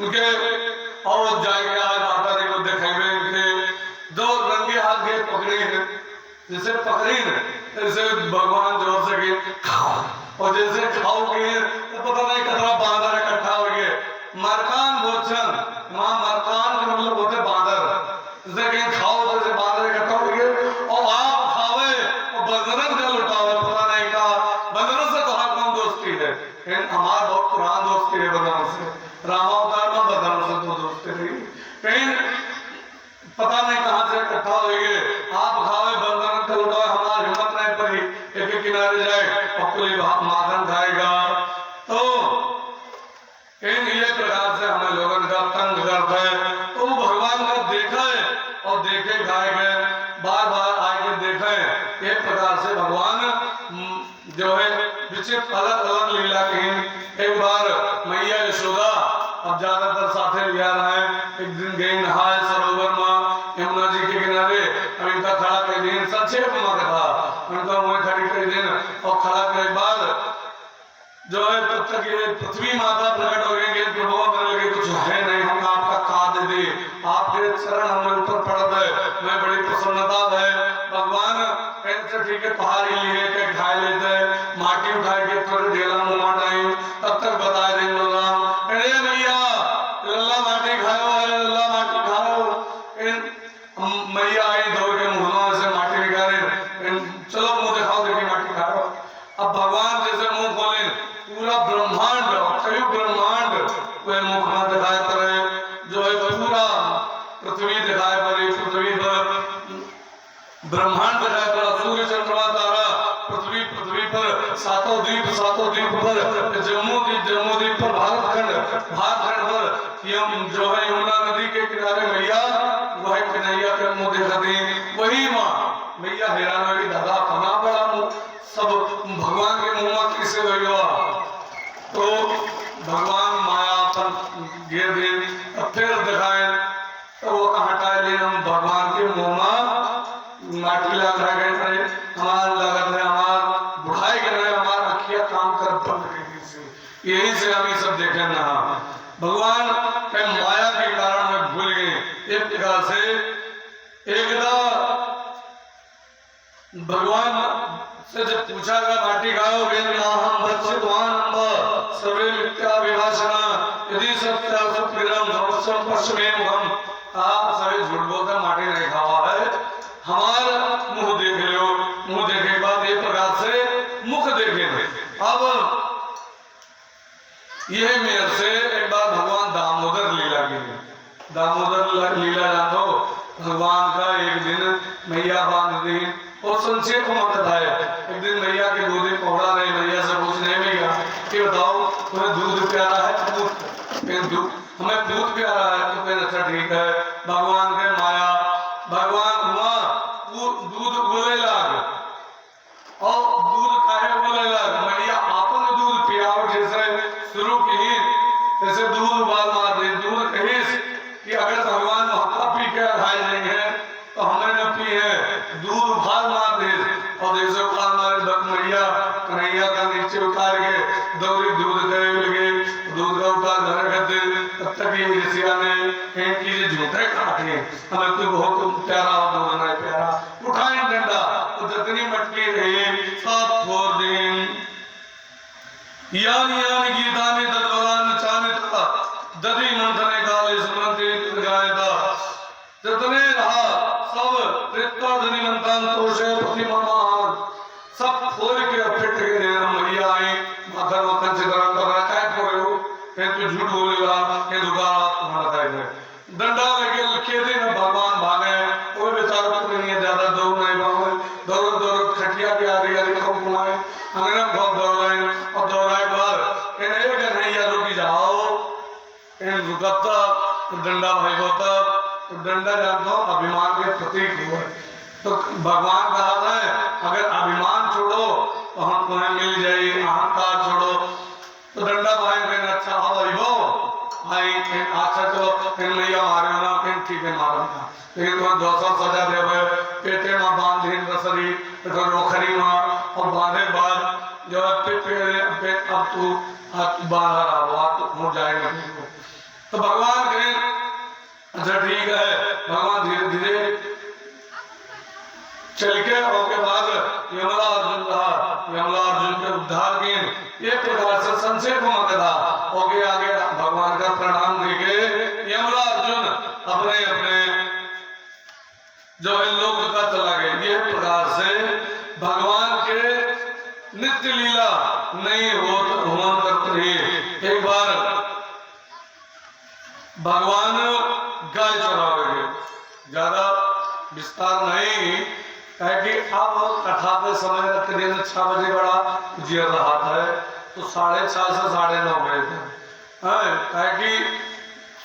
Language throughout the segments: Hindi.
उनके और जाएंगे आज माता जी को देखेंगे इनके दो रंगे हाथ के पकड़े जैसे पकड़ी ऐसे भगवान जोर से गए खाओ और जैसे खाओगे तो पता नहीं कितना बांदर इकट्ठा हो गए मरकान भोजन वहां मरकान का मतलब होते बांदर जैसे कहीं खाओ तो जैसे बांदर इकट्ठा हो गए और आप खावे और बंदरन का लुटावे पता नहीं का बंदरों से कहा कौन दोस्ती है हमारा बहुत पुराना दोस्ती है बंदरों से रामावतार में बंदरों से तो दोस्ती रही कहीं पता नहीं कहां से इकट्ठा हो गए आप खावे बंदरन का लुटावे हमारी हिम्मत नहीं पड़ी एक किनारे जाए और कोई माखन खाएगा तो इन ये प्रकार से हमें लोगों का तंग करते हैं तो भगवान का देखा है और देखे खाए गए बार बार आके देखे एक प्रकार से भगवान जो है विचित्र अलग अलग लीला की एक बार मैया यशोदा अब ज्यादातर साथे लिया रहे एक दिन गई नहाए सरोवर में यमुना जी के किनारे अब इनका खड़ा कर दिन संक्षेप में था उनका मुंह खड़ी कर दिन और खड़ा कर बाद जो है तब तक ये पृथ्वी माता प्रकट हो गई प्रभु करने लगे कुछ है नहीं हम आपका खा दे दे आपके चरण हमें ऊपर पड़ गए मैं बड़ी प्रसन्नता है भगवान कहते ठीक है पहाड़ी लिए के खाए लेते माटी उठाए के थोड़े ढेला मुंह टाइम तब तक बता दे राम अरे मैया लल्ला माटी खाओ लल्ला माटी खाओ मैया आई दौड़ के मुंह से माटी निकाले चलो मुंह दिखाओ देखिए माटी खाओ अब भगवान जैसे मुंह खोले पूरा ब्रह्मांड अक्षय ब्रह्मांड वह मुख में दिखाई पड़े जो है पूरा पृथ्वी दिखाई पड़ी पृथ्वी पर ब्रह्मांड दिखाई पड़ा सूर्य चंद्रमा तारा पृथ्वी पर सातों द्वीप पर जम्मू द्वीप पर भारतखंड पर हम जो है यमुना नदी के किनारे मैया वह कन्हैया के मुंह दिखाती वही माँ मैया हैरान हुई दादा कना बड़ा मुंह सब भगवान के मुंह में किसे गया तो भगवान माया पर गिर दे फिर दिखाए तो वो हटाए ले हम भगवान के मुंह में माटी लग रहा है हमारा लगत है हमार बुढ़ाई के रहे हमारा अखियां काम कर बंद रही से यही से हम ये सब देखे ना भगवान के माया के कारण में भूल गए एक प्रकार से एकदा भगवान से जब पूछा गया माटी खाओगे हम बच्चेवान सर्वे मिथ्या विभाषणा यदि सत्य सत्विरम समस्यम पश्चिमेम हम आप सभी झूठ बोलकर माटी नहीं खावा है हमारा मुंह देख लो मुंह देखे के बाद एक प्रकार से मुख देखे अब यह मेरे से एक बार भगवान दामोदर लीला की दामोदर लीला जातो भगवान का एक दिन मैया बांध दी और संक्षेप में बताया एक दिन मैया के गोदी पकड़ा रहे मैया से पूछने मैया कि बताओ तुम्हें दूध प्यारा है दूध हमें दूध प्यारा है तो फिर अच्छा ठीक है भगवान के माया भगवान हुआ दूध बोले लग और दूध काहे बोले लग मैया आपन दूध पियाओ जैसे शुरू की जैसे दूध उबाल मार दे दूध कहीं कि अगर भगवान हक्का पी के खाए जाएंगे तो हमें न पी है दूध उबाल मार दे और जैसे उबाल मारे मैया कन्हैया का नीचे उतार के दौरी दूध गए लगे दूध का उतार घर करते तब तक ये ऋषिया ने कहीं चीजें झूठे काटे हमें तो बहुत प्यारा दूध नहीं प्यारा उठाए डंडा तो जितनी मटकी रही सब फोड़ दें यानी गीता ने ददवलान चाने था दधी मंथने काले सुमंत्री गायता जितने रहा सब रित्ता धनी मंथन तोषे प्रतिमान सब फोड़ के फिट के मैया आई माखन वखन से गरम कर रहा है फोड़े हो फिर तू झूठ बोलेगा ये दुकान तुम्हारा था डंडा लेके लिखे दिन भगवान भागे कोई बेचारा को नहीं है ज्यादा दौड़ नहीं भागे दौड़ खटिया पे आ रही खूब घुमाए अंगना बहुत दौड़ाए और दौड़ाए बार इन एक कन्हैया रुकी जाओ इन रुकता डंडा भाई होता तो डंडा जानता हूँ अभिमान के प्रतीक हुआ तो भगवान कहा है अगर अभिमान छोड़ो तो हम तुम्हें मिल जाए अहंकार छोड़ो तो डंडा भाई कहना अच्छा हो भाई अच्छा तो फिर मैया मारे ना फिर ठीक है मारा लेकिन तुम्हें 200 सजा दे पेटे में बांध दिन रसरी तो रोखरी में और बांधे बाद जो पे अब तू बांधा रहा तो हो जाएगा तो भगवान कहें अच्छा ठीक है। भगवान धीरे धीरे चल के उसके बाद यमला अर्जुन रहा, यमला अर्जुन के उद्धार के ये प्रकार से संक्षेप में कथा ओके। आगे भगवान का प्रणाम करके यमला अर्जुन अपने अपने जो है लोक का चला गए। ये प्रकार से भगवान के नित्य लीला नहीं हुआ करते रही। एक बार भगवान गाय चरावे, ज्यादा विस्तार नहीं है कि अब कथा के समय दिन 6 बजे बड़ा उजियर रहा है तो 6:30 से 9:30 बजे तक है कि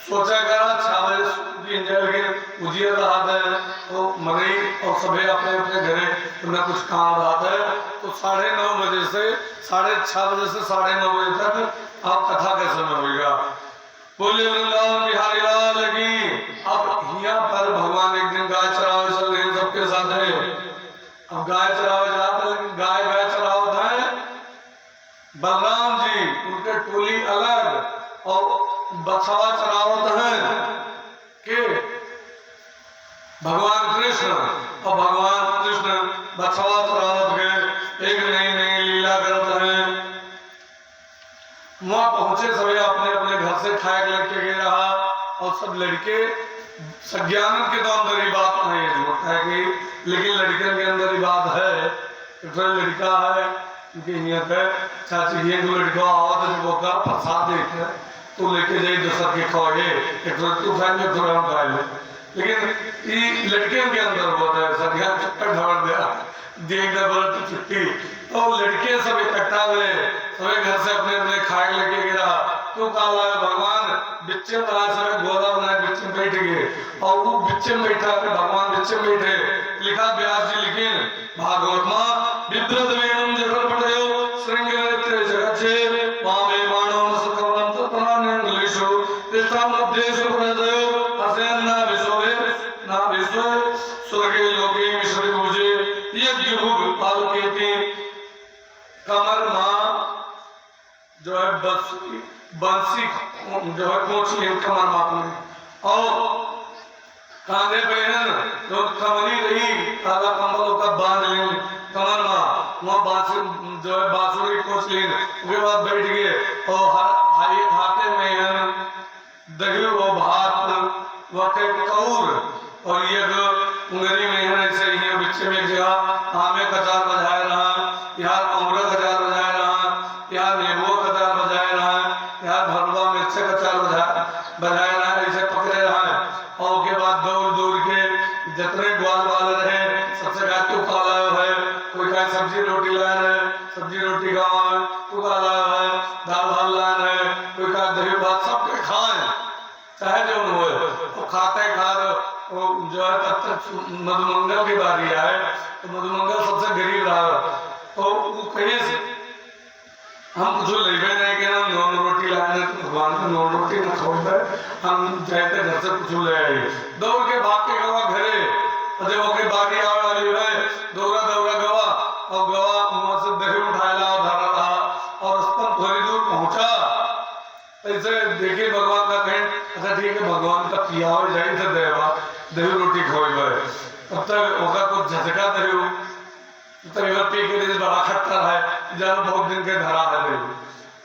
सोचा करा 6 बजे जल के उजियर रहा है तो मरी और सभी अपने अपने घरे उन्हें कुछ काम रहा है तो 9:30 बजे से 6:30 बजे से 9:30 बजे तक आप कथा के समय होगा। बोलिए वृंदावन बिहारी लाल की। अब यहाँ पर भगवान एक दिन गाय चरावे चल रहे हैं सबके साथ है। अब गाय चरावे जाते हैं, गाय चरावत है बलराम जी, उनके टोली अलग और बछवा चरावत है के भगवान कृष्ण। और भगवान कृष्ण बछवा चरावत के एक नई नई लीला करते हैं। वहां पहुंचे सभी अपने अपने घर से खाए लेके गए रहा और सब लड़के सज्ञान के तो अंदर ही बात नहीं है कि लेकिन लड़के के अंदर ही बात है। एक लड़का है चाची ये दो लड़का आओ तो जो का प्रसाद देते हैं तो लेके जाइए दूसरा के खाओगे एक तू खाएंगे थोड़ा हम खाए ले। लेकिन ये लड़के के अंदर होता है सज्ञान चक्कर ढाल दिया देखना बोला तो छुट्टी तो लड़के सब इकट्ठा हुए सभी घर से अपने अपने खाए लेके गिरा तो कहा भगवान बिच्चे में सब गोदा बनाए बिच्चे में बैठ गए और वो बिच्चे में बैठा भगवान बिच्चे में बैठे। लिखा व्यास जी लिखे भागवत मां विद्रत वेणुम जगत पढ़यो श्रृंग नृत्य जगच्छे वामे माणो सकवनं तत्राने इंग्लिशो तिष्ठा मध्येषु प्रदयो असेन्ना विश्वे ना विश्वे स्वर्गे लोके मिश्र पूजे यज्ञ भोग पालकेति कमर मां जो है बंसी जो है कोची कमर माप में और कांधे पे जो कमरी रही काला कंबल का बांध लें कमर में वहाँ बांसुरी जो है बांसुरी कोच लें उसके बाद बैठ गए और हाथे में दही वो भात वह के कौर और ये उंगली में है ऐसे ही बिच्चे में एक जगह आमे कचार बजाए रहा यहाँ अमरा कचार बजाए रहा यहाँ नींबू कचार बजाए रहा यहाँ भरवा मिर्च कचार बजाए रहा ऐसे पकड़े रहा और उसके बाद दौड़ दौड़ के जितने ग्वाल वाले रहे सबसे कहा तू खा लाया है कोई कहा सब्जी रोटी लाया है सब्जी रोटी खाओ है तू खा लाया है दाल भात लाया है कोई कहा दही भात सबके खाए चाहे जो हो वो खाते खा वो जो है तब तक मधुमंगल की बारी आए तो मधुमंगल सबसे गरीब रहा तो वो कहीं से हम कुछ लेवे नहीं कि हम नॉन रोटी लाए तो भगवान को नॉन रोटी न खाओ हम चाहते घर से कुछ ले आए दौड़ के भाग के गवा घरे जब ओके बाकी आवे वाली है दौड़ा दौड़ा गवा और गवा मुंह से दही उठाया धरा रहा और उस पर थोड़ी दूर पहुंचा ऐसे देखे भगवान का कहें अच्छा ठीक है भगवान का पिया हो जाए थे देवा दही रोटी खोए तब तक होगा कुछ झटका दही तो इधर पी के लिए बड़ा खट्टा है जब बहुत दिन के धरा है दही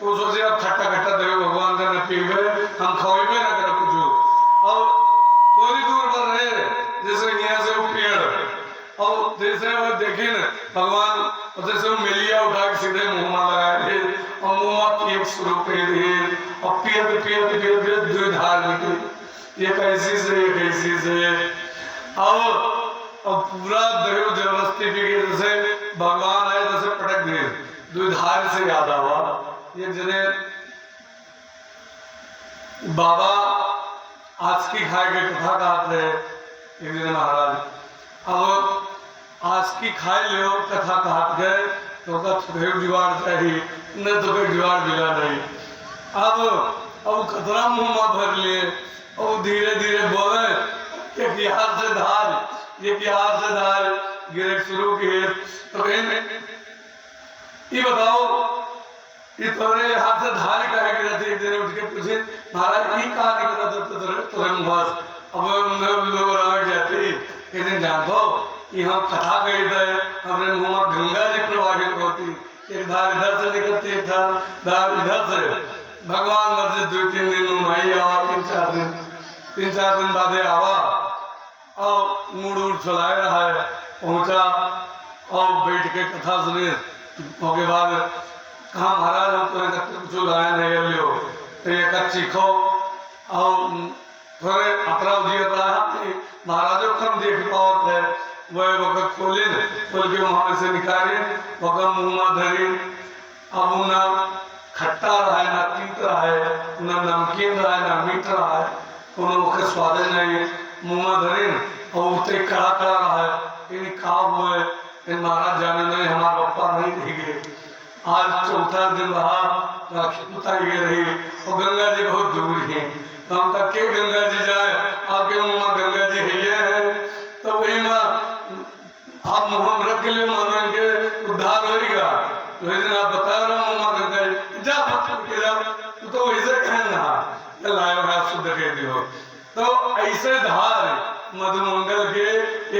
तो सोचे अब खट्टा खट्टा दही भगवान का न पीवे हम खोए ना करो कुछ और थोड़ी दूर पर रहे जैसे यहाँ से वो पेड़ और जैसे वो देखे न भगवान जैसे वो मिलिया उठा के सीधे मुंह में लगाए और मुंह में पिए शुरू कर दिए और पिए दो धार निकली ये कैसी से और पूरा दही जबरदस्ती पी के जैसे भगवान आए जैसे पटक दिए दुधार से याद आवा ये जने बाबा आज की खाए के कथा कहते हैं एक दिन महाराज अब आज की खाए लो कथा कहते गए तो जुगाड़ चाहिए न तो कोई जुगाड़ मिला नहीं। अब खतरा मुंह में भर लिए और धीरे धीरे बोले एक हाथ से धार एक हाथ से धार गिरे शुरू किए तो ये बताओ ये थोड़े हाथ से धार का है कि एक दिन उठ के पूछे महाराज ये कहा निकला तो तुरंत बस अब लोग जाती कि दिन जानतो कि हम कथा गई थे हमने मुंह में गंगा जी प्रवाहित होती एक धार इधर से निकलती एक धार इधर से भगवान मर्जी 2-3 दिन नहीं आवा 3-4 दिन बाद आवा और मुड़ चलाए रहा है पहुंचा और बैठ के कथा सुने उसके बाद कहा महाराज हम तो कुछ लाया नहीं लियो तो एक चीखो और थोड़े अपराध जी रहा महाराजों कम देख पाओ थे वह वक्त खोले खोल के वहां से निकाले वक्त मुंह में धरी अब ना खट्टा रहा है ना तीत रहा है ना नमकीन रहा है ना मीठ रहा है उन्होंने स्वाद नहीं मुंह में धरी और उतरे कड़ा कड़ा रहा है इन खा हुए इन महाराज जाने नहीं हमारा पप्पा नहीं दिखे आज चौथा दिन रहा राखी उतारी रही और गंगा जी बहुत दूर है तो हम तक के गंगा जी जाए आपके मुंह में गंगा जी है तो वही माँ आप मुंह रख के लिए मानेंगे उद्धार होगा वही दिन आप बता रहा हूँ मुंह गंगा जी जा के जा तो वैसे कहना लायो है शुद्ध कह दियो तो ऐसे धार मधुमंगल के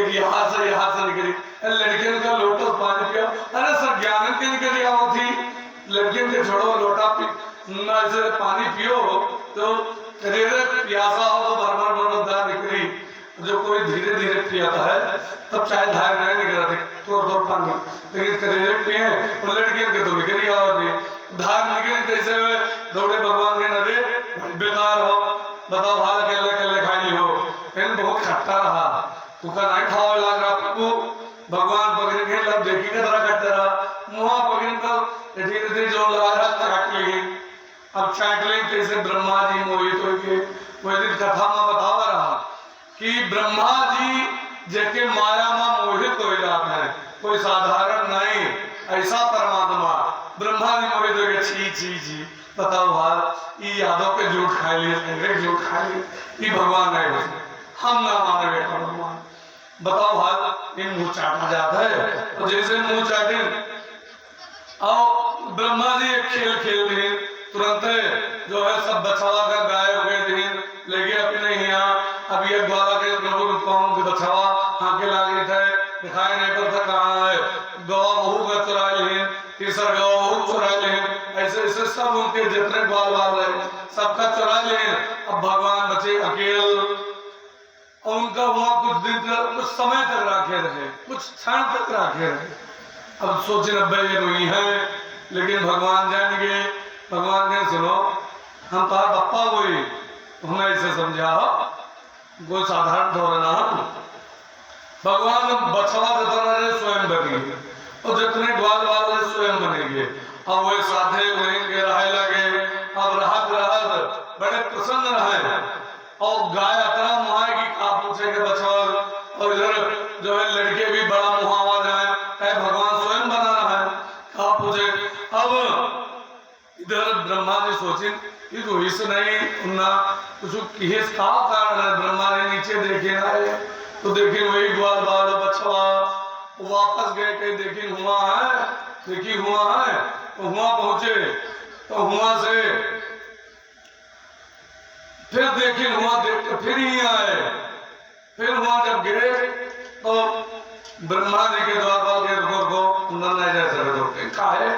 एक यहाँ से निकली लड़कियों का लोटा पानी पिया अरे सब ज्ञान के निकली आओ थी लड़कियों के छोड़ो लोटा ऐसे पानी पियो तो प्यासा हो तो भर दार निकली जो कोई धीरे धीरे पियाता है तब चाहे धार नहीं निकल रही थोड़ा पानी लेकिन करेले पिए और लड़कियों के तो निकली आओ धार निकली कैसे हुए दौड़े भगवान के नरे बेकार हो बताओ भाल के खाई हो फिर बहुत खट्टा रहा कुका नहीं खावा लग रहा प्रभु भगवान पकड़ के लब देखी के तरह करते रहा मुहा पकड़ कर धीरे धीरे जो लगा रहा चाट लेगी अब चाट ले कैसे ब्रह्मा जी मोहित हो गए वही दिन कथा में बतावा रहा कि ब्रह्मा जी जेके माया में मोहित हो जाते हैं कोई साधारण नहीं ऐसा परमात्मा ब्रह्मा जी मोहित हो गए छी बताओ भाई ये यादों के झूठ खा लिए झूठ खा लिए ये भगवान नहीं हो हम ना माने बेटा भगवान बताओ भाई इन मुंह चाटा जाता है तो जैसे मुंह चाटे और ब्रह्मा जी एक खेल रहे तुरंत जो है सब बछावा का गाय हो गए दिन लगे अपने यहाँ अब ये ग्वाला के प्रभु कौन के बछावा आंखें लागे थे दिखाई नहीं पड़ता कहाँ है गवा बहू का चुरा ले तीसरा गवा बहू चुरा ले ऐसे ऐसे सब उनके जितने ग्वाल रहे सबका चुरा ले अब भगवान बचे अकेले और उनका वहां कुछ दिन तक कुछ समय तक राखे रहे कुछ क्षण तक राखे रहे अब सोचे 90 ये रोई है लेकिन भगवान जान गए भगवान ने सुनो हम तो पप्पा हुई हमें ऐसे समझा कोई साधारण धोरना भगवान बछवा रहे स्वयं बनेंगे और जितने ग्वाल वाले स्वयं बनेंगे अब वे साधे रहेंगे रहे लगे अब राहत बड़े प्रसन्न रहे और गाय अतरा मुहाए की कहा पूछे के बछवा और इधर जो है लड़के भी बड़ा मुहावा जाए भगवान स्वयं बना रहा है कहा पूछे अब इधर ब्रह्मा जी सोचे कि तो इस नहीं ना कुछ किस का कारण है ब्रह्मा ने नीचे देखे ना है तो देखे वही ग्वाल बाल बछवा वापस गए कहीं देखी हुआ है तो हुआ पहुंचे तो हुआ से फिर देखे हुआ देख के फिर ही आए फिर हुआ जब गिरे तो ब्रह्मा जी के द्वार के को अंदर नहीं जा सकते काहे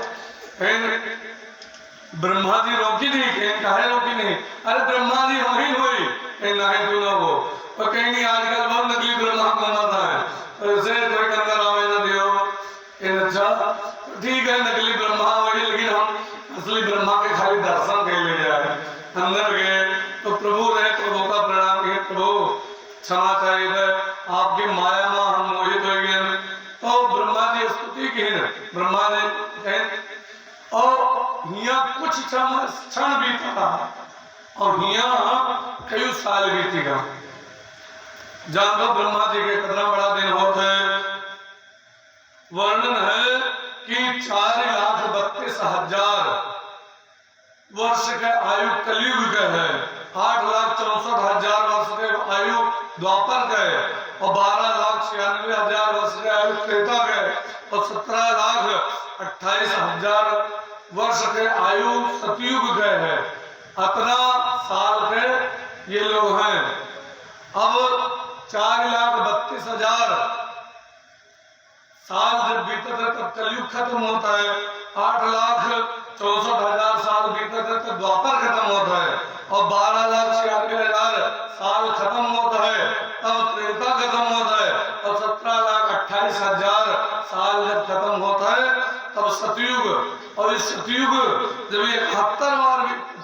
ब्रह्मा जी रोकी नहीं काहे रोकी नहीं अरे ब्रह्मा जी हम ही हुई नहीं तू ना वो और कहेंगे आजकल बहुत नकली ब्रह्मा बनाता है तो इसे कोई कंदर आवे ना दियो अच्छा ठीक है नकली ब्रह्मा वही लेकिन हम असली ब्रह्मा के खाली दर्शन कर ले जाए अंदर गए तो प्रभु रहे प्रभु का प्रणाम किए प्रभु क्षमा चाहिए आपकी माया में हम मोहित हो गए तो ब्रह्मा जी स्तुति की ब्रह्मा ने कहे और यहाँ कुछ क्षण बीता और यहाँ कई साल बीतेगा जान दो ब्रह्मा जी के कितना बड़ा दिन होते वर्णन है कि 4,32,000 वर्ष के आयु कलयुग के है 8,64,000 वर्ष के आयु द्वापर के और 12,96,000 वर्ष के आयु त्रेता के और 17,28,000 वर्ष के आयु सतयुग के है। अपना साल के ये लोग हैं। अब 4,32,000 साल जब बीतते थे तब कलयुग खत्म होता है, 8,64,000 साल बीतते थे तब द्वापर खत्म होता है, और 12,96,000 साल खत्म होता है तब त्रेता खत्म होता है, और 17,28,000 साल जब खत्म होता है तब सतयुग। और इस सतयुग जब 71 बार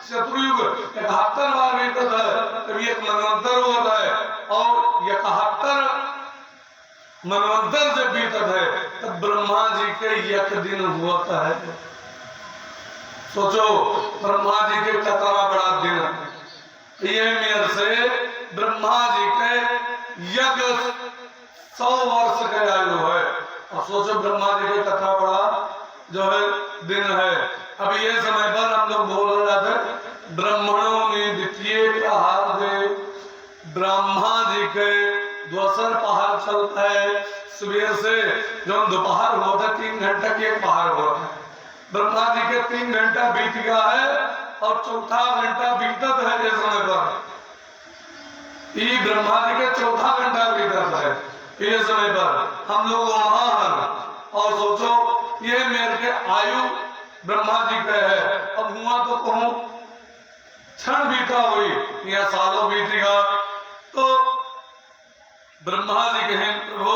सतयुग 71 बार बीतता है तब एक मनवंतर होता है, और 71 मनवंतर जब बीतता है तब ब्रह्मा जी के 1 दिन होता है। सोचो ब्रह्मा जी के कितना बड़ा दिन है। ये मेरे से ब्रह्मा जी के 100 वर्ष के आयु है। अब सोचो ब्रह्मा जी के कितना बड़ा जो है दिन है। अब ये समय पर हम लोग बोल रहे थे ब्राह्मणों ने द्वितीय प्रहार दे, ब्रह्मा जी के दोसर पहाड़ चलता है। सुबह से जो दोपहर होता है 3 घंटा की एक पहाड़ होता है। ब्रह्मा जी के 3 घंटा बीत गया है और चौथा घंटा बीतत है। इस समय पर ये ब्रह्मा जी के चौथा घंटा बीतत है। ये समय पर हम लोग वहां हैं। और सोचो ये मेरे के आयु ब्रह्मा जी का है। अब हुआ तो कहूं क्षण बीता हुई या सालों बीतेगा, तो ब्रह्मा जी कहें प्रभु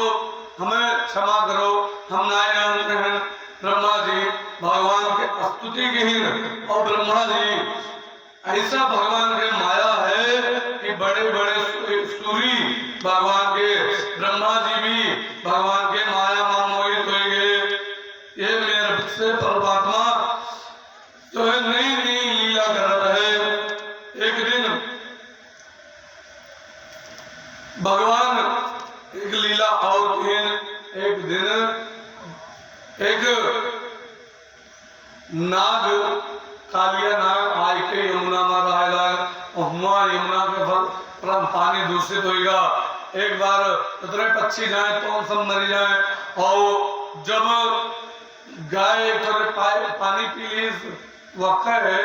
हमें क्षमा करो, हम ना जानते हैं। ब्रह्मा जी भगवान के स्तुति की, और ब्रह्मा जी ऐसा भगवान के माया है कि बड़े बड़े सूरी भगवान के, ब्रह्मा जी भी भगवान के माया में मोहित हो गए। ये मेरे से परमात्मा जो है नई नई लीला कर रहे हैं। एक दिन भगवान एक लीला और एक दिन एक नाग कालिया नाग आय के यमुना में रहेगा, और यमुना के फल पानी दूषित होगा। एक बार उतरे पक्षी जाए तो सब मर जाए, और जब गाय थोड़े पानी पी ली वक्त है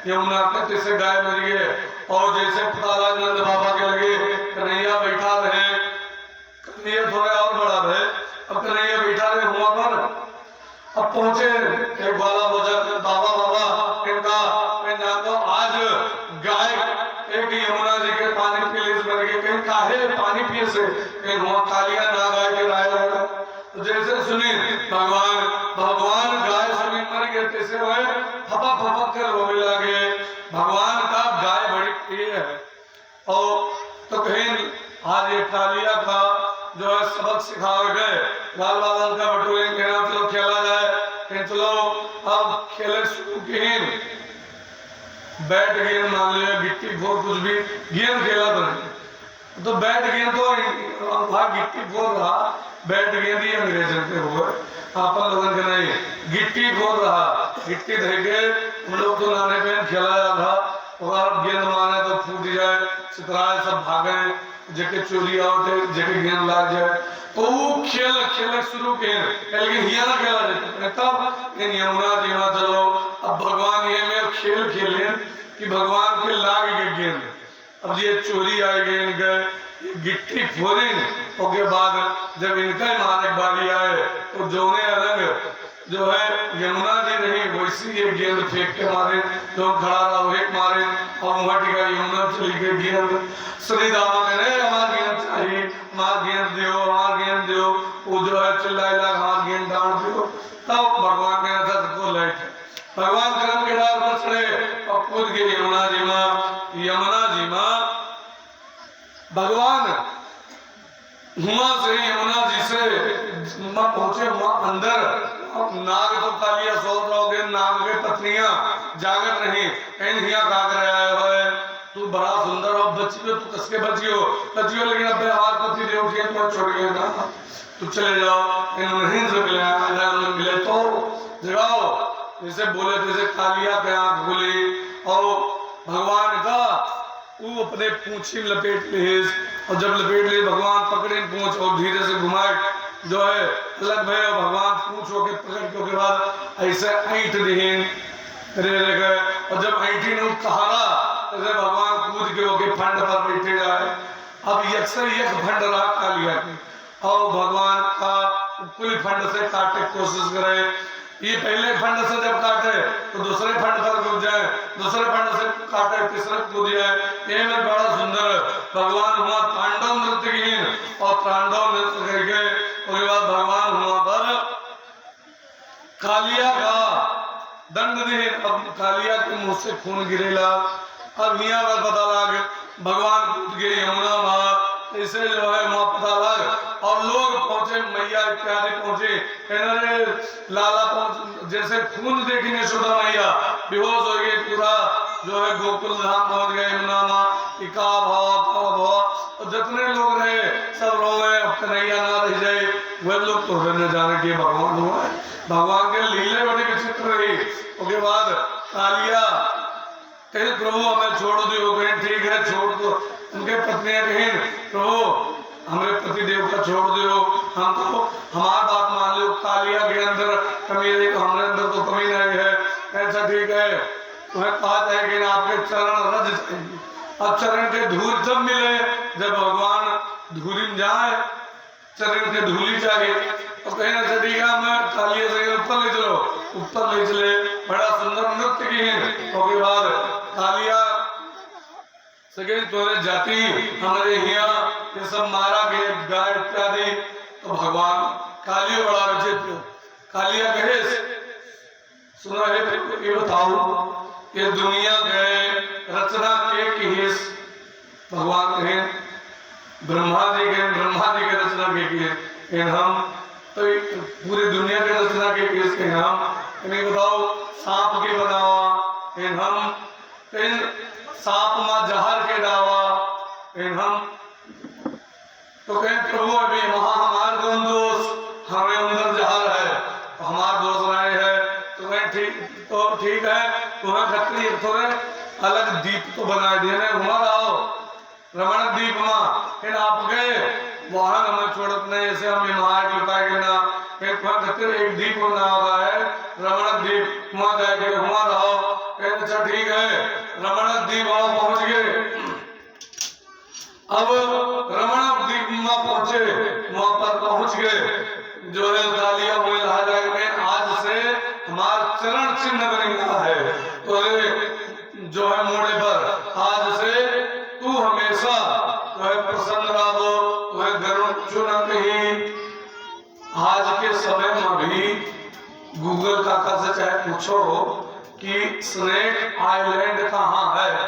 यमुना के, जैसे गाय मर गए। और जैसे पता नंद बाबा के लगे कन्हैया बैठा रहे, कन्हैया थोड़े और बड़ा रहे, अब कन्हैया बैठा रहे हुआ पर अब पहुंचे एक बाला बोझा बाबा बाबा इनका मैं जानता हूँ आज गाय एक यमुना जी के पानी पी ली मर गए, कहीं काहे पानी पिए से कहीं हुआ कालिया ना गाय के राय लगा। तो जैसे सुनी भगवान गाय सुनी मर गए, तैसे वह फपा फपक कर रोने लगे। भगवान का गाय बड़ी प्रिय है। और तो कहीं आज ये कालिया का जो है सबक सिखाए गए, लाल बाबा का बटोरे कहना चलो खेला जाए, कहीं चलो अब खेले शुरू की। बैट गेंद मान लिया, गिट्टी फोर कुछ भी गेंद खेला तो बैट गेंद तो वहाँ गिट्टी फोर रहा, बैट गेंद ही अंग्रेजों के हुए, आपन लोगों के नहीं। गिट्टी फोर रहा, गिट्टी धके हम लोग तो नाने पे खेला था, और गेंद मारे तो फूट जाए, चित्राए सब भागे, जेके चोरी आओ जेके गेंद लाग जाए। तो वो खेल खेल शुरू किए, लेकिन हिया ना खेला जाता तब इन यमुना जी में चलो। अब भगवान ये में खेल खेले कि भगवान के लाग के गेंद, अब ये चोरी आए गए इनके गिट्टी फोड़ी, उसके बाद जब इनका मारक बारी आए तो जोने अलग जो है यमुना जी नहीं वैसी ये गेंद फेंक के मारे, जो खड़ा रहा वही मारे, और वहाँ टिका यमुना चली गई गेंद। श्री दामा कह रहे हमारा गेंद चाहिए, हमारा गेंद दो, हमारा गेंद दो, वो जो है चिल्लाए लगा हमारा गेंद डाल दो। तब भगवान कहना था सबको लाइट भगवान क्रम के डाल पर चढ़े और कूद गए यमुना जी माँ। यमुना जी माँ भगवान हुआ से यमुना जी से पहुंचे वहां अंदर, नाग तो कालिया सोच रहोगे, नाग के पत्नियां जागत रही, इन हिया काग रहा है तू बड़ा सुंदर हो, बचियो तू कसके बचियो, लेकिन अब व्यवहार पति देव के तो छोड़ गए ना, तू चले जाओ। इन्होंने से मिले तो जगाओ, जैसे बोले जैसे कालिया के आंख खुली, और भगवान का वो अपने पूंछी में लपेट ले, और जब लपेट ले भगवान पकड़े पूंछ और धीरे से घुमाए जो है अलग भय, और भगवान पूंछ होके पकड़ के बाद ऐसे ऐंठ दिहीन रे गए, और जब ऐंठी ने कहारा जैसे भगवान कूद के होके फंड पर बैठे जाए। अब यक्सर एक फंड रहा कालिया के और भगवान का कुल फंड से काटे कोशिश करे। ये पहले फंड से जब काटे तो दूसरे फंड पर कूद जाए, दूसरे फंड से काटे तीसरे कूद जाए। ये में बड़ा सुंदर भगवान हुआ तांडव नृत्यहीन और तांडव नृत्य करके उसके बाद भगवान हुआ पर कालिया का दंड दे। अब कालिया के मुंह से खून गिरेला। अब यहाँ पर पता लग भगवान कूद गए यमुना माँ, इसे जो है वहाँ पता लग और लोग पहुंचे, मैया इत्यादि पहुंचे। लाला पहुंच, जैसे खून देखने यशोदा मैया बेहोश हो गई, पूरा जो है गोकुल धाम पहुंच गए यमुना माँ। का भाव और जितने लोग रहे सब रोए, अब कन्हैया ना रह जाए। वह लोग तो न जाने के भगवान हुआ है। भगवान के लीले बड़ी विचित्र रही। उसके बाद कालिया कहे प्रभु हमें छोड़ दो, कहें ठीक है छोड़ दो। उनके पत्नियां कहें प्रभु हमें पति देव का छोड़ दो, हमको हमारी बात मान लो। कालिया के अंदर कमी रही तो हमारे अंदर तो कमी नहीं है। ऐसा ठीक है, तुम्हें कहा जाए कि आपके चरण रज जाएंगे। अब चरण के धूल जब मिले, जब भगवान धूली में जाए, चरण के धूली चाहिए तो कहीं ना ठीक है मैं कालिया से ऊपर ले चलो, ऊपर ले चले। बड़ा सुंदर नृत्य की उसके बाद कालिया से तोरे जाति हमारे यहाँ ये सब मारा गए गाय इत्यादि। तो भगवान कालिया बड़ा विचित्र। कालिया कहे सुना है ये बताओ ये दुनिया गए रचना के किस। भगवान कहे ब्रह्मा जी के रचना के किए हम तो पूरी दुनिया के रचना के किस के हम इन्हें बताओ सांप के बनावा हम सांप मां जहर के डावा हम तो कहें प्रभु अभी वहां हमारे कौन दोष, हमें अंदर जहर है तो हमारा दोष नहीं है। तो कहें ठीक है तुम्हें खतरी थोड़े अलग दीप तो बना दिए हमारा आओ रमण दीप मां फिर आप गए वहां हमें छोड़त नहीं, ऐसे हम महाराज लुटाएंगे ना। फिर एक दीप बना हुआ है रमण दीप, वहां जाके वहां रहो। अच्छा ठीक है रमण दीप वहां पहुंच गए। अब रमण दीप वहां पहुंचे, वहां पर पहुंच गए जो है कालिया हुए में आज से हमारा चरण चिन्ह बन गया है। तो जो है मोड़े पर आज से तू हमेशा तो है प्रसन्न रहो, तो है गरुड़ चुना कहीं। आज के समय में भी गूगल काका से चाहे पूछो कि स्नेक आइलैंड कहाँ है,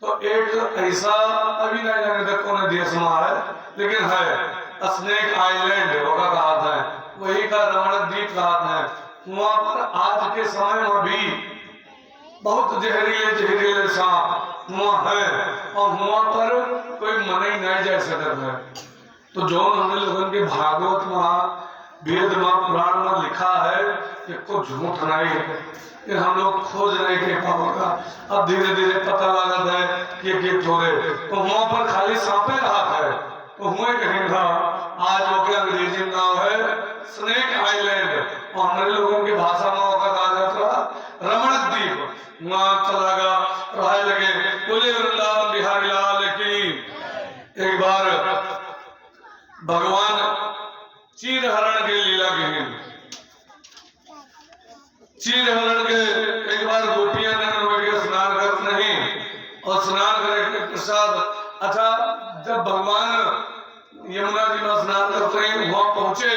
तो एक ऐसा अभी नहीं जाने तक कौन देश में है लेकिन है स्नेक आइलैंड होगा कहा था, वही का रमण द्वीप कहा था। वहां पर आज के समय में भी बहुत जहरीले सांप वहां है और वहां पर कोई मन ही नहीं जा सकता है। तो जो हमने लोगों के भागवत में वेद में पुराण में लिखा है कि कुछ झूठ नहीं है, ये हम लोग खोज नहीं कर पाओगा। अब धीरे धीरे पता लगा है कि थोड़े तो वहां पर खाली सांपे रहा है। तो हुए कहेंगे आज वो के अंग्रेजी में नाम है स्नेक आइलैंड और हमारे लोगों की भाषा में होगा कहा जाता रमण द्वीप। वहां चला गया रहा लगे बोले वृंदावन बिहारी लाल की। एक बार भगवान चीर हरण के लीला के चीर हरण के एक बार गोपियां ने स्नान कर नहीं और स्नान करने के पश्चात अच्छा जब भगवान यमुना जी में स्नान करते हैं वहां पहुंचे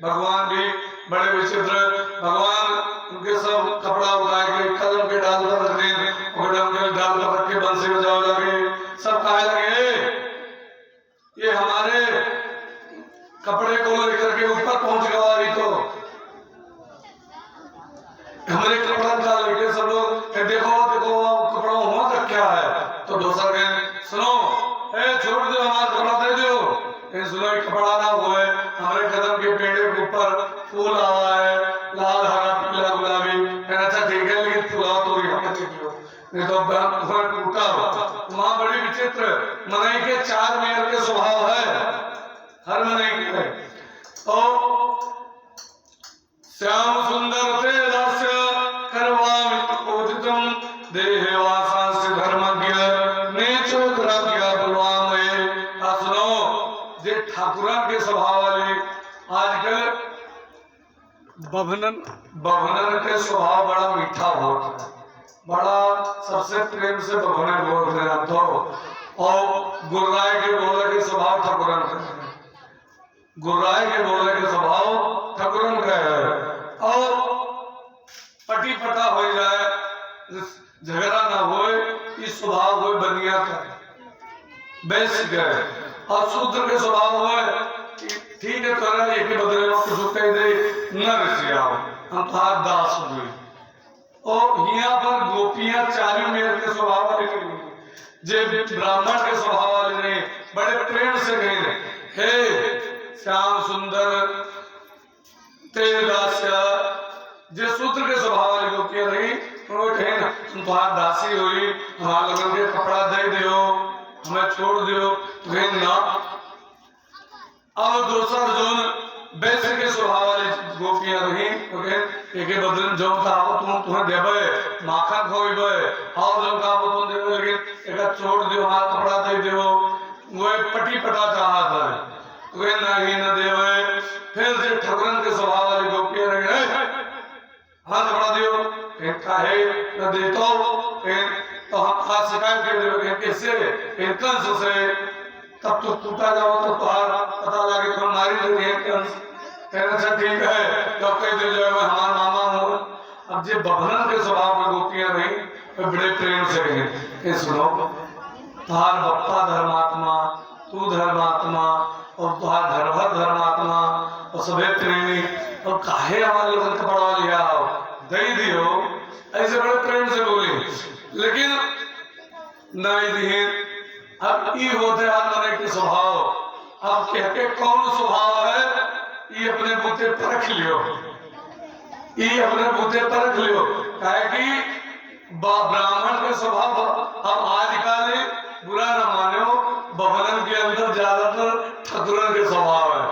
भगवान भी बड़े विचित्र। भगवान उनके सब कपड़ा उठा के कदम के डाल पर रख दें कदम के डाल पर रख के बंसी बजाओ लगे। सब कहे लगे ये हमारे कपड़े को लेकर के ऊपर पहुंच गया, तो हमारे कपड़ा का लेके सब लोग देखो देखो कपड़ा हुआ तक क्या है। तो दूसरा कहें सुनो छोड़ दो हमारा कपड़ा दे दो। सुनो कपड़ा ना हुए हमारे कदम के पेड़ के ऊपर फूल आवा है लाल हरा पीला गुलाबी। अच्छा ठीक है लेकिन फूल तो नहीं तो टूटा वहां बड़ी विचित्र मनई के चार मेयर के स्वभाव है हर मनई के। तो श्याम सुंदर ते दास्य करवामि पूजितम देहवासांस्य धर्मज्ञ ठाकुरान के स्वभाव वाली आजकल बभनन के स्वभाव बड़ा मीठा होता है, बड़ा सबसे प्रेम से बभने बोलते हैं तो। और गुर्राय के बोले के स्वभाव ठाकुरन का है, गुर्राय के बोले के स्वभाव ठाकुरन का है। और पटी पटा हो जाए, झगड़ा ना हो, इस स्वभाव हो बनिया का बेस गए। और शूद्र के स्वभाव हो ठीक है तोरा एक बदले में कुछ कह दे न रसियाओ हम तार दास हुए। और यहाँ पर गोपियां चालू मेर के स्वभाव वाले जे ब्राह्मण के स्वभाव वाले नहीं, बड़े प्रेम से कहे हे श्याम सुंदर तेरे दास्य। जे शूद्र के स्वभाव वाली गोपियां रही उन्होंने कहे ना तुम तुम्हार दासी हुई, हमारे लोगों के कपड़ा दे दियो, हमें छोड़ दियो, कहे ना। अब दूसरा जोन वैश्य के स्वभाव वाली गोपियां रही एक बदन जो कहा तुम तुम्हें देवे माखन खोइबे और जो कहा तुम देवे, लेकिन एक छोड़ दियो, हाथ कपड़ा दे दियो। वो पटी पटा चाहत है वे नहीं न देवे। फिर से ठाकुरन के स्वभाव वाली गोपियां रही हाथ कपड़ा दियो, काहे न देतो, तो हम हाथ शिकायत कर देवे कैसे कंस से। तब तो टूटा जाओ तो पता लगे तो हमारी नहीं है, अच्छा ठीक है तो कह दे जो हमारा मामा हूँ। अब जे बभनन के स्वभाव में गोपियां रही वे बड़े प्रेम से कहे सुनो तुहार बप्पा धर्मात्मा, तू धर्मात्मा और तुहार धर्म धर्मात्मा और सभी प्रेमी, और काहे हमारे लोगों का पढ़वा लिया दे दियो, ऐसे बड़े प्रेम से बोली। लेकिन नहीं दिए। अब ये होते आत्मा के स्वभाव, अब कहते कौन स्वभाव है ये अपने बूते परख लियो, ये अपने बूते परख लियो। कहे कि ब्राह्मण के स्वभाव अब आजकल बुरा न मानो, बभनन के अंदर ज्यादातर ठाकुरन के स्वभाव है,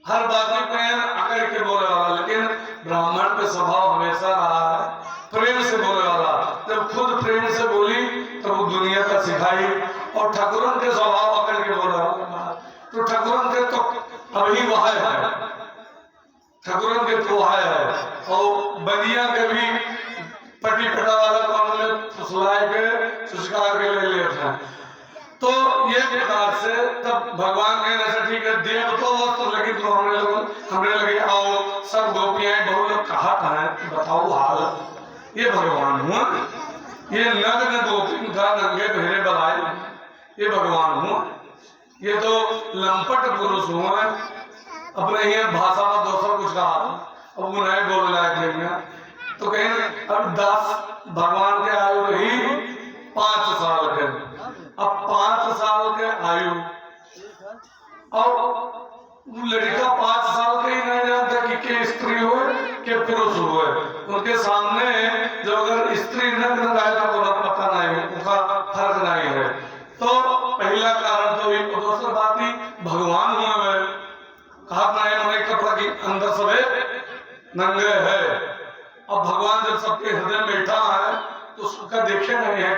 हर बात में अकड़ के बोले वाला। लेकिन ब्राह्मण का स्वभाव हमेशा रहा है प्रेम से बोले वाला। जब खुद प्रेम से बोली तो वो दुनिया का सिखाई, और ठाकुरन के स्वभाव अकड़ के बोले वाला। तो ठाकुरन के तो अभी वह है, ठाकुरन के तो है। और बनिया के भी पटी पटा वाला कौन ले फुसलाए के सुस्कार के ले लेते हैं। तो ये प्रकार से तब भगवान ने ऐसा ठीक है देव तो वस्त्र, लेकिन तो हमने लगे आओ सब गोपियां बहुत लोग कहा है बताओ हाल, ये भगवान हुआ, ये नग्न गोपी का नंगे बहरे बलाए, ये भगवान हुआ, ये तो लंपट पुरुष हुआ। अपने ही भाषा में दूसरा कुछ कहा अब वो नहीं बोल लायक नहीं है। तो कहीं अब 10 भगवान के आयु रही 5 साल के, अब 5 साल के आयु और लड़का 5 साल का ही नहीं जानता कि के स्त्री हो के पुरुष हो। उनके सामने जो अगर स्त्री नग्न रहे तो उन्हें पता नहीं, उनका फर्क नहीं है। तो पहला कारण तो ये, दूसरी बात ही भगवान हुआ है, कहा नहीं कपड़ा की अंदर सबे नंगे है। अब भगवान जब सबके हृदय में बैठा है तो उसका देखे नहीं है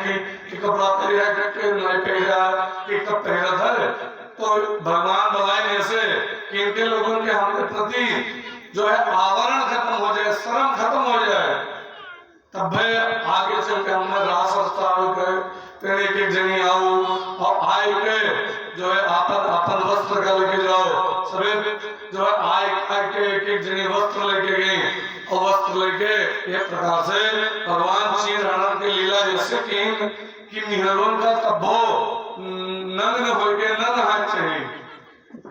कि कपड़ा पहना है कि नहीं पहना है, कि कब पहना है। तो भगवान बताए ऐसे कि इनके लोगों के हमारे प्रति जो है आवरण खत्म हो जाए, शर्म खत्म हो जाए, तब आगे चल के हमने रास फिर एक जनी आओ और आए के जो है अपन वस्त्र का लेके जाओ। सभी जो है आए के एक जनी वस्त्र लेके गई और वस्त्र लेके एक प्रकार से भगवान श्री राम के लीला जैसे कि निहरों का कब्बो नग्न होके न नहाना चाहिए,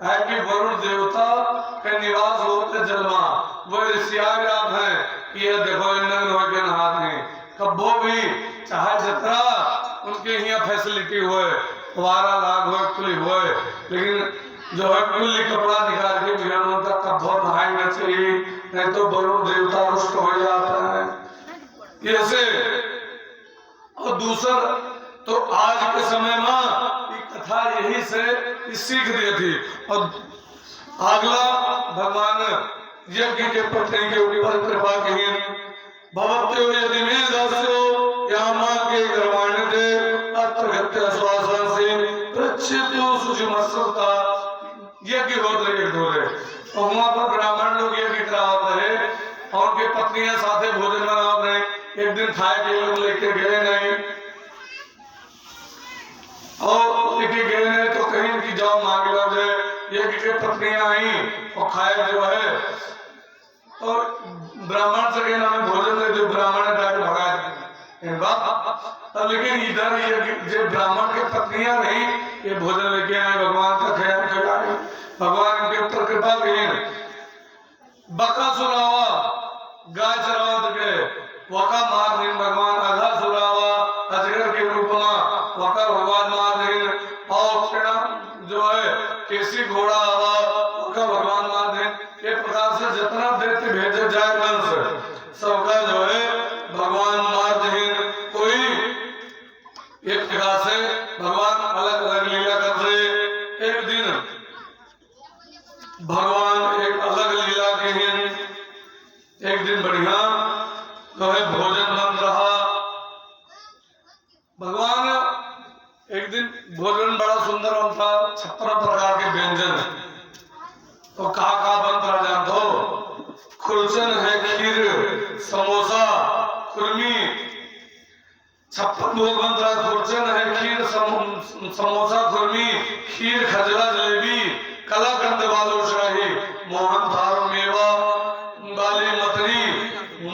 है कि वरुण देवता का निवास होते जलमा वो ऋषियाग है कि ये देखो नग्न होके नहाते कब्बो भी चाहे जितना उनके यहाँ फैसिलिटी हुए, फवारा लाग हुए, खुली हुए, लेकिन जो है खुली कपड़ा निकाल के मिलनों का कब्बो नहाना चाहिए, नहीं तो वरुण देवता रुष्ट हो जाता है। ऐसे और दूसरा तो आज के समय में ये कथा यही से सीख दी थी। और अगला भगवान यज्ञ के पत्नी के ऊपर कृपा कही भवत्यो यदि में दास्यो यामा के गर्वाण दे अर्थगत्य स्वासन से प्रच्छितो सुषमस्य सुरता यज्ञ होते एक धोरे और वहां पर ब्राह्मण लोग यज्ञ करावत रहे और उनके पत्नियां साथे भोजन बनावत रहे। एक दिन खाए के लोग लेके गए नहीं और लेके गए नहीं तो कहीं की जाओ मांग लो जाए यज्ञ के पत्नियां आई और खाए जो है और ब्राह्मण से कहना हमें भोजन दे दो, ब्राह्मण ने जाके भगा दिया। लेकिन इधर ये ब्राह्मण के पत्नियां नहीं ये भोजन लेके आए, भगवान का ख्याल खिलाए, भगवान इनके ऊपर कृपा करें। बका सुरावा गाय चरावत के वका मार दिन भगवान आधा सुरावा अजगर के रूप में वका भगवान मार दिन और जो है केसी घोड़ा आवा वका भगवान मार दिन। एक प्रकार से जितना दैत्य भेजे जाए वंश सबका जो है भगवान मार दिन। कोई एक प्रकार से भगवान अलग अलग लीला कर रहे। एक दिन भगवान एक अलग लीला के हैं। एक दिन बढ़िया जो है भोजन बन रहा। भगवान एक दिन भोजन बड़ा सुंदर बनता 56 प्रकार के व्यंजन तो कहा बनता जानते हो? खुरचन है, खीर, समोसा, खुरमी 56 भोग बनता। खुरचन है, खीर, समोसा, खुरमी, खीर, खजरा, जलेबी, कलाकंद, बालूशाही, मोहन थाल, मेवा वाली मतरी,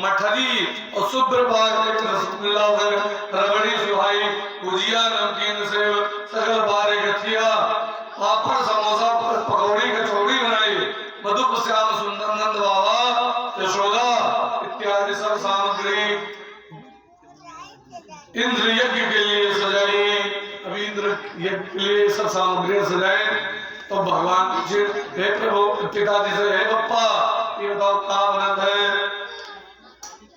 मठरी और शुभ्र भाग रसगुल्ला, रबड़ी, सुहाई, भुजिया, नमकीन, सेव, सकल बारे गठिया, पापड़, समोसा, पकौड़ी, कचौड़ी बनाई, मधुप, श्याम सुंदर, नंद बाबा, यशोदा इत्यादि सब सामग्री इंद्र यज्ञ के लिए सजाई। अभी इंद्र यज्ञ के लिए सब सामग्री सजाए तो भगवान पूछे हे प्रभु पिताजी से हे बप्पा ये बताओ क्या बनत है?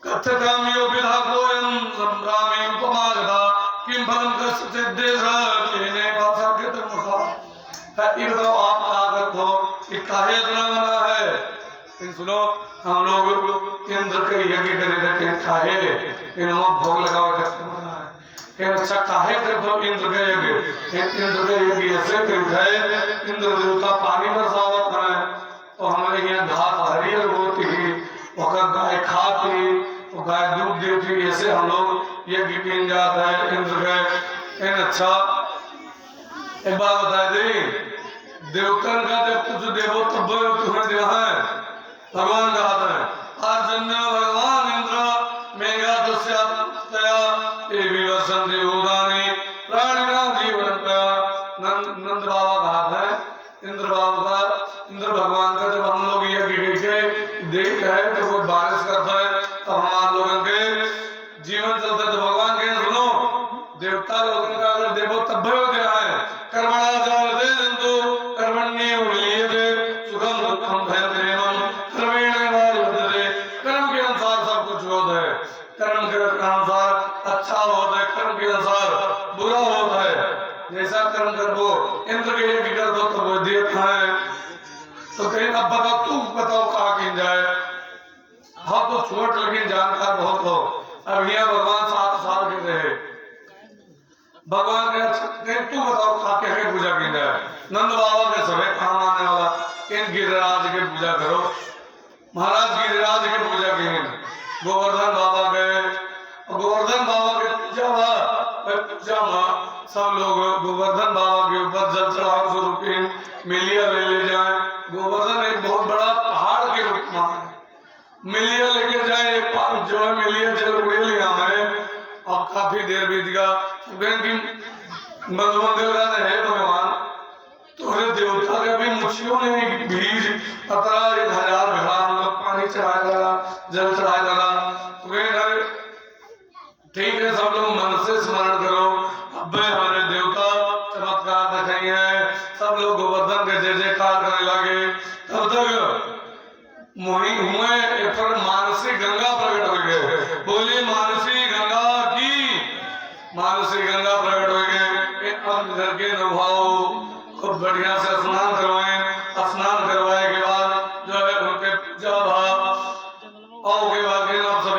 कथकामियो विधाकोयं संभ्रामी उपमागधा किम फलम कस्य देश केने पासा कृतमुखा। ये बताओ आप क्या करते हो? ये काहे इतना बना है? इन सुनो हम लोग इंद्र के यज्ञ करे थे काहे इन भोग लगाओ करते बना है। अच्छा काहे करते हो इंद्र के यज्ञ? इंद्र के यज्ञ ऐसे करते हैं इंद्र देवता पानी बरसावत है तो हमारे यहाँ घास हरियर होती है वकर गाय खाती तो गाय दूध देती। ऐसे हम लोग यज्ञ पीन जाते हैं इंद्र के। अच्छा एक बात बता दी देवतन का जब कुछ देवो तब तुम्हें देना है भगवान कहते हैं अर्जन्य भगवान इंद्र मेघा दस्या विवसन देवदानी प्राणिना जीवन नंद बाबा कहते हैं इंद्र बाबा का इंद्र भगवान का जब हम लोग यज्ञ देख रहे तो वो बारिश करता है तो हमारे लोगों के जीवन चलता है। तो भगवान के सुनो देवता लोगों का अगर देवो तब देना है कर्मणा जायते जंतु कर्मण्ये उल्लियते सुखम दुखम भयम प्रेमम कर्मेण वायुते। कर्म के अनुसार सब कुछ होता है। कर्म के अनुसार अच्छा होता है, कर्म के अनुसार बुरा होता है। जैसा कर्म करो इंद्र के यज्ञ कर दो तो वो देवता है। तो कहीं अब बताओ तू बताओ कहा की जाए? हाँ तो छोट लेकिन जानकार बहुत हो। अब यहाँ भगवान 7 साल के रहे भगवान के तू बताओ खा के पूजा की जाए? नंद बाबा के समय काम आने वाला इन गिरिराज की पूजा करो। महाराज गिरिराज की पूजा की गोवर्धन बाबा गए गोवर्धन बाबा के पूजा में सब लोग गोवर्धन बाबा के ऊपर जल चढ़ाव स्वरूप मिलिया ले जाए। गोवर्धन एक बहुत बड़ा पहाड़ के रूप में है। मिलिया लेके जाए जो है मिलिया जल उड़े लिया है। अब काफी देर बीत गया मंगल है भगवान तुम्हारे देवता के भी मुछियों ने भीड़ 1000 भेड़ा हम लोग पानी चढ़ाया लगा जल चढ़ाया लगा। ठीक है सब लोग मन से स्मरण करो अब हमारे देवता चमत्कार दिखाई है। सब लोग गोवर्धन के जय जयकार करने लगे। तब तक मोही हुए पर मानसी गंगा प्रकट हो गए। बोली मानसी गंगा की मानसी गंगा प्रकट हो गए। घर के अनुभव खूब बढ़िया से स्नान करवाए। स्नान करवाए के बाद जो है उनके पूजा भाव और के बाद सब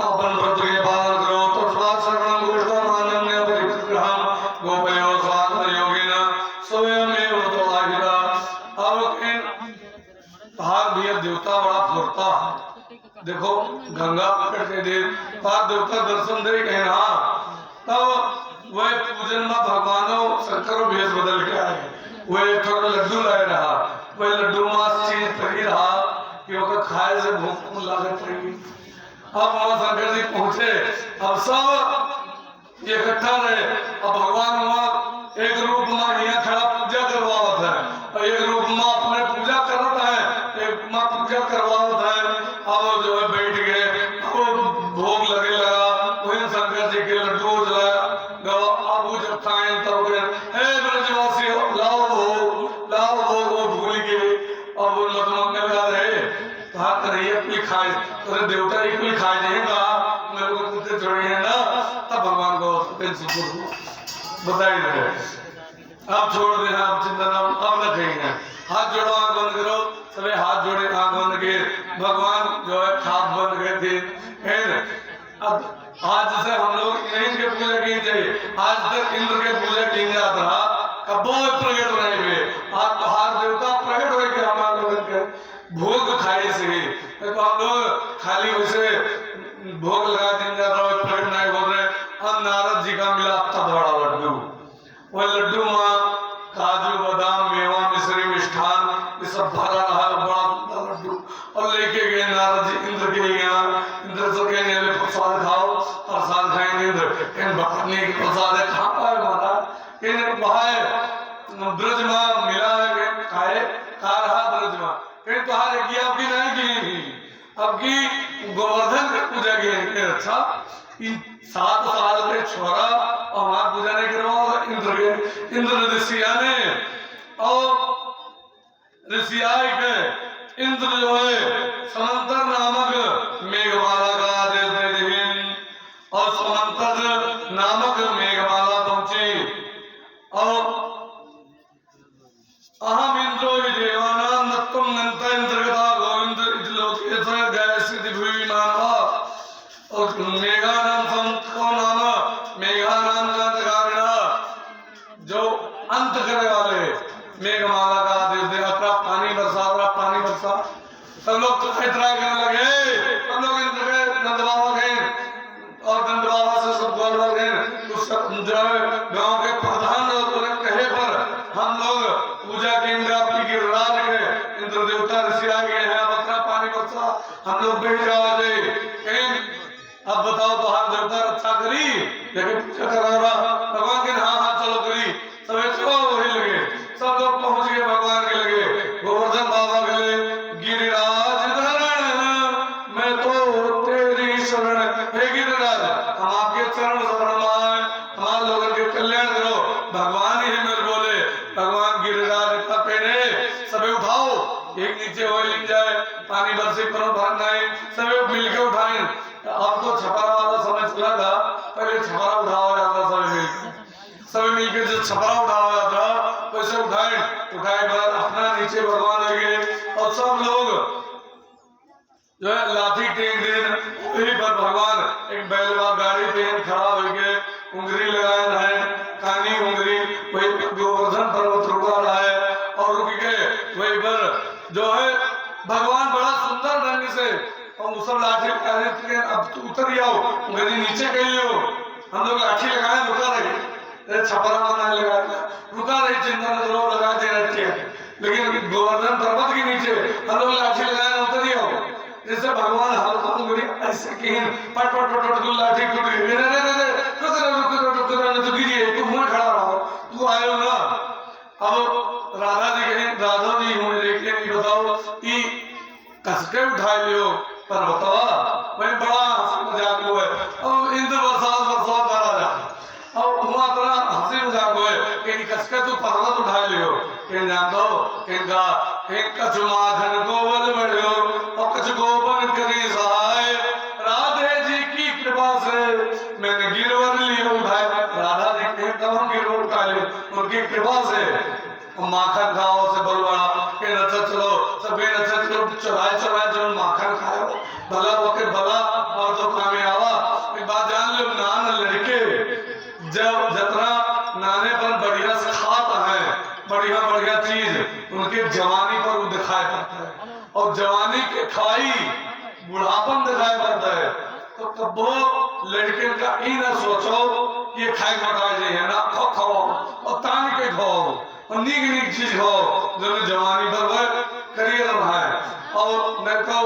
अपन व्रत के पालन करो। तो शरणम गोष्ठम आनंद परिग्रहम गोपयो स्वात्म योगिना स्वयमेव तो जन्म भगवानो शंकरो भेष बदल के आए वही थोड़ा लड्डू लाए रहा वही लड्डू मास चीज पड़ी रहा कि ओकर खाए से भूख लागत रही। अब वहां शंकर जी पहुंचे अब सब इकट्ठा रहे अब भगवान वहां एक रूप में यहाँ खड़ा पूजा करवावत है और एक रूप में अपने पूजा करता है एक माँ पूजा करवावत है। अब जो है बैठ गए अब भोग लगे लगा वही शंकर जी के लड्डू जलाया अब जब खाए तब हे ब्रजवासी लाओ भोग वो भूल गए अब मतमंगल लगा रहे कहा करिए कोई खाए अरे देवता ही कोई खाए जाएगा मेरे को कुत्ते छोड़े हैं ना तब भगवान को बताई रहे अब छोड़ दे आप चिंता अब न कहीं हाथ जोड़ो आंख बंद करो सभी हाथ जोड़े आंख बंद के भगवान जो है खाद बन गए थे। अब आज से हम लोग इंद्र के पूजा की चाहिए आज तक इंद्र के पूजा की जाता रहा कब प्रकट रहे हुए आज बाहर देवता प्रकट हुए के हमारे लोगों के भोग खाए से तो हम लोग खाली उसे भोग लगा दिन जाता है प्रकट नहीं हो रहे। अब नारद जी का मिला इतना बड़ा लड्डू वह लड्डू माँ काजू बादाम मेवा मिश्री मिष्ठान ये सब भरा रहा बड़ा लड्डू और लेके गए नारद जी इंद्र के यहाँ इंद्र से कहेंगे प्रसाद खाओ प्रसाद खाएंगे इंद्र भगवान के प्रसाद खा पाए महाराज इन्हें बाहर ब्रज माँ मिला है खाए खा रहा ब्रज माँ कहीं तुम्हारे की आपकी नहीं की अब की गोवर्धन की पूजा की अच्छा 7 साल के छोरा और हमारा पूजा नहीं करवाओ इंद्र के इंद्र ऋषिया ने और ऋषियाई के इंद्र जो है समंतर नामक मेघमाला का आदेश दे दिए और समंतर नामक मेघमाला पहुंची और अहम इंद्रो देवानां नत्वं नंत इंद्रगता गोविंद इतलोकेश गायसिद्धि भुवि मानवा और मेघानां संतो नाम मेघानां कांतकारिणा जो अंत करने वाले मेघमाला का आदेश दे अपना पानी बरसा सब लोग तो इतराय करने लगे सब लोग इंद्र के नंद बाबा गए और नंद बाबा से सब गौरव गए उस गांव के प्रधान कहे पर हम लोग पूजा के इंद्र आपकी गिरिराज के इंद्र देवता ऋषि आ गए हैं अपना पानी बरसा हम लोग बैठ जाओ कहीं अब बताओ तो हर देवता रक्षा करी लेकिन पूजा करा रहा भगवान के हाँ चलो करी सब चलो वही लगे सब लोग पहुंच गए भगवान के लगे गोवर्धन बाबा गए गिरिराज मैं तो तेरी शरण हे गिरिराज हम आपके चरण शरण आए हमारे लोगों के कल्याण करो भगवान ही मेरे बोले भगवान गिरिराज का पहने सबे उठाओ एक नीचे हो लिंग जाए पानी बरसे करो भाग नहीं सबे मिलके उठाए अब तो छपरा वाला समय चला था पहले छपरा उठाया जाता सभी मिलकर जो छपरा उठाया जाता वैसे उठाए बाद अपना नीचे भगवान लगे और सब लोग जो है लाठी टेक दे वही पर भगवान एक बैलवा गाड़ी पे खड़ा होके उंगली लगाए रहे कानी उंगली वही गोवर्धन पर्वत रुका रहा है और रुक गए वही पर जो है भगवान बड़ा सुंदर ढंग से और सब लाठी लगाए अब तो उतर जाओ उंगली नीचे गई हो हम लोग लाठी लगाए रुका रहे छपरा बना लगा रुका रही चिंता न जरूर लगा दे रहे लेकिन गोवर्धन पर्वत के नीचे हम लोग लाठी लगाए उतर जाओ जैसे भगवान हल्का उंगली ऐसे की पट पट पट पट लाठी टूट गई रुक गिरिए तू मुंह खड़ा रहो तू आयो ना अब राधा जी कहें राधा जी हूँ लेकिन बताओ कि कसके उठा लियो पर बतावा वही बड़ा मजाक हुआ है और इंद्र बरसात मारा जा और हुआ तरह हंसी मजाक हुआ है कि कसके तू पर्वत उठा लियो कि जान दो किनका कछ माखन गोवल बढ़ियो और कछ गोवन करी सहाय राधे जी की कृपा से मैंने गिरवर लिए उठाए राधा जी के तब हम गिरवर उठा लिए उनकी कृपा से माखन खाओ से बलवाड़ा के नचत चलो सबे नचत चलो चढ़ाए जो माखन खाओ भला होके भला और तो कामे आवा एक बात जान लो नान लड़के जब जतरा नाने पर बढ़िया खाता है बढ़िया चीज उनके जवानी पर वो दिखाई पड़ता है और जवानी के खाई बुढ़ापन दिखाई पड़ता है तो कबो लड़के का ई ना सोचो ये खाई मकाई है ना नीक नीक चीज हो जो जवानी पर वह करियर है और नहीं तो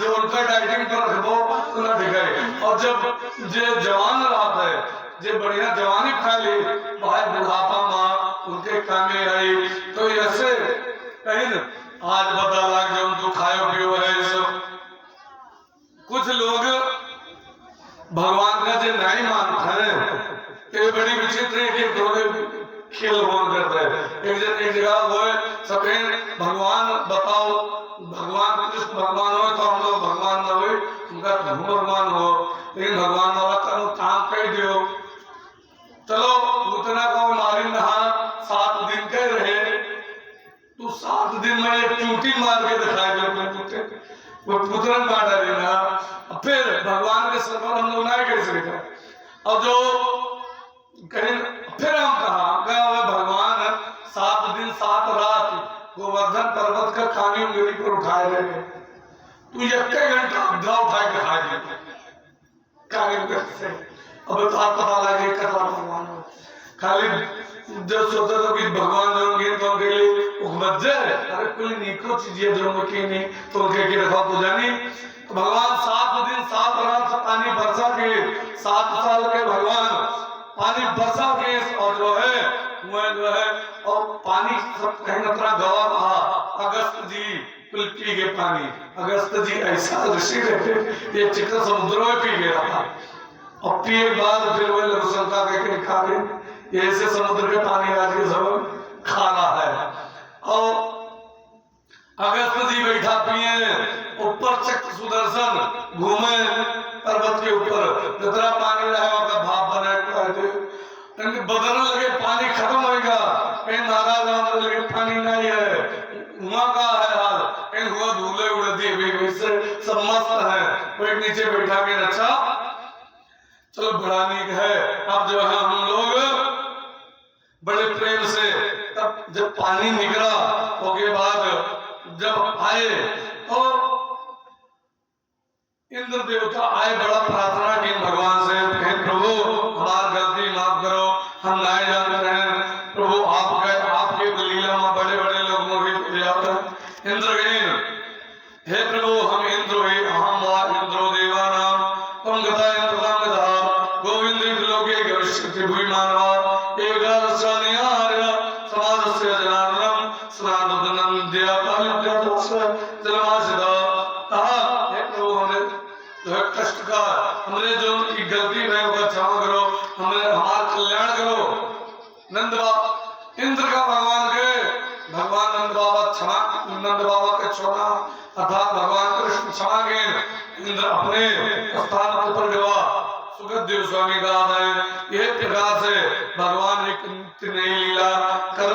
जो उनका डाइटिंग पर रखबो तो ना ठीक है। और जब जे जवान रहता है जे बढ़िया जवानी खा ली भाई बुढ़ापा माँ उनके कामे आई तो ऐसे कहीं न आज बता लाग जो उनको खायो पियो है सब। कुछ लोग भगवान का जो नहीं मानते हैं ये बड़ी विचित्र है कि थोड़े खेल बोल करते हैं। एक जगह वो सफेद भगवान बताओ भगवान कृष्ण भगवान हो तो हम लोग भगवान न हो उनका भगवान हो लेकिन भगवान वाला करो काम कर दियो चलो उतना का मारी नहा 7 दिन के रहे तो 7 दिन में एक चूटी मार के दिखाई दो वो पुत्रन काटा देना फिर भगवान के सर पर हम लोग नहीं कर सकते। और जो कहीं फिर हम कहा भगवान 7 दिन 7 रात गोवर्धन पर्वत का खानी उंगली पर उठाए रहे तू 1 घंटा अब्धा उठा के खा दे अब तो आप पता लगे कतला भगवान हो खाली जब सोचा था कि भगवान होंगे तो उनके लिए उम्मत जाए अरे कोई निको चीज है जो उनके नहीं तो उनके की रखा तो जानी तो भगवान 7 दिन 7 रात पानी बरसा के 7 साल के भगवान पानी बरसा के और जो है और पानी सब कहीं न तरह गवा रहा अगस्त जी पी के पानी अगस्त जी ऐसा ऋषि रहे ये चित्र समुद्र में पी गया था और पिए बाद फिर वह लघुशंका के खा गए ऐसे समुद्र के पानी आज के सब खा रहा है। और अगस्त जी बैठा पिए ऊपर चक्र सुदर्शन घूमे पर्वत के ऊपर जितना पानी रहा उसका भाप बनाए बदलने लगे पानी खत्म होगा कहीं नाराज होने लगे पानी नहीं है वहां का है हाल कहीं हुआ धूले उड़ दिए सब मस्त है कोई नीचे बैठा के अच्छा चलो बड़ा नीक है। अब जो है हम लोग बड़े प्रेम से तब जब पानी निकला उसके बाद जब आए तो इंद्र देवता आए बड़ा प्रार्थना की भगवान से प्रभु हमारी गलती माफ करो हम नहीं जानते हैं प्रभु आपके लीला में बड़े बड़े लोग मोहित हो जाते हैं। इंद्र हे प्रभु हम इंद्र ही हम इंद्रो देवानाम तुम गता गोविंद लोके भविष्य भूमि मानवा एक समाज से जनार्दनम स्नानम दिया जलमासिदा कहा हे प्रभु हमें जो कष्ट का हमने जो की गलती है वो क्षमा करो हमें हमारा कल्याण करो। नंद बाबा इंद्र का भगवान नंद बाबा क्षमा नंद बाबा का छोड़ा अर्थात भगवान कृष्ण क्षमा के इंद्र अपने स्थान पर गवा सुखदेव स्वामी का है यह प्रकार से भगवान एक नई लीला कर